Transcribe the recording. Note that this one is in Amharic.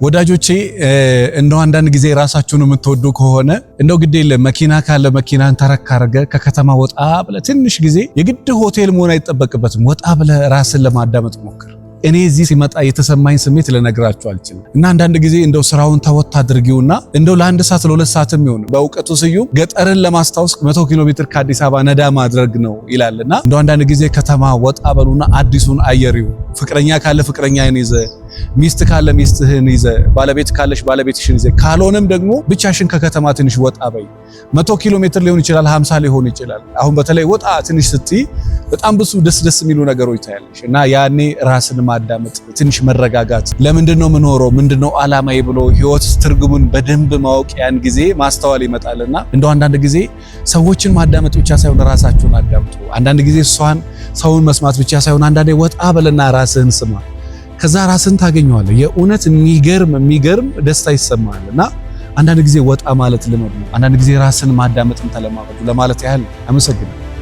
ወዳጆቼ እንደው አንዳንድ ጊዜ ራሳችሁን የምትወዱ ከሆነ እንደው ግድ የለም መኪና ካለ መኪናን ተረክ አድርገህ ከከተማ ወጣ ብለህ ትንሽ ጊዜ የግድ ሆቴል መሆን አይጠበቅበትም። ወጣ ብለህ ራስን ለማዳመጥ ሞክር። እኔ እዚህ ሲመጣ የተሰማኝ ስሜት ልነግራችሁ አልችልም። እና አንዳንድ ጊዜ እንደው ስራውን ተወት አድርጊውና እንደው ለአንድ ሰዓት ለሁለት ሰዓትም ይሁን በእውቀቱ ስዩም ገጠርን ለማስታወስ 100 ኪሎ ሜትር ከአዲስ አበባ ነዳ ማድረግ ነው ይላልና እንደው አንዳንድ ጊዜ ከተማ ወጣ በሉና አዲሱን አየሪው። ፍቅረኛ ካለ ፍቅረኛህን ይዘ፣ ሚስት ካለ ሚስትህን ይዘ፣ ባለቤት ካለሽ ባለቤትሽን ይዘ፣ ካልሆነም ደግሞ ብቻሽን ከከተማ ትንሽ ወጣ በይ። 100 ኪሎ ሜትር ሊሆን ይችላል፣ 50 ሊሆን ይችላል። አሁን በተለይ ወጣ ትንሽ ስትይ በጣም ብዙ ደስ የሚሉ ነገሮች ታያለሽ እና ያኔ ራስን ማዳመጥ፣ ትንሽ መረጋጋት፣ ለምንድነው የምኖረው፣ ምንድነው አላማዬ ብሎ ህይወት ትርጉሙን በደንብ ማወቅ ያን ጊዜ ማስተዋል ይመጣልና እንደው አንዳንድ ጊዜ ሰዎችን ማዳመጥ ብቻ ሳይሆን ራሳችሁን አዳምጡ። አንዳንድ ጊዜ ሰውን መስማት ብቻ ሳይሆን አንዳንዴ ወጣ በለና ራስህን ስማ። ከዛ ራስህን ታገኘዋለህ። የእውነት የሚገርም ደስታ ይሰማልና አንዳንድ ጊዜ ወጣ ማለት ልመዱ። አንዳንድ ጊዜ ራስን ማዳመጥን ተለማመዱ ለማለት ያህል አመሰግናለሁ።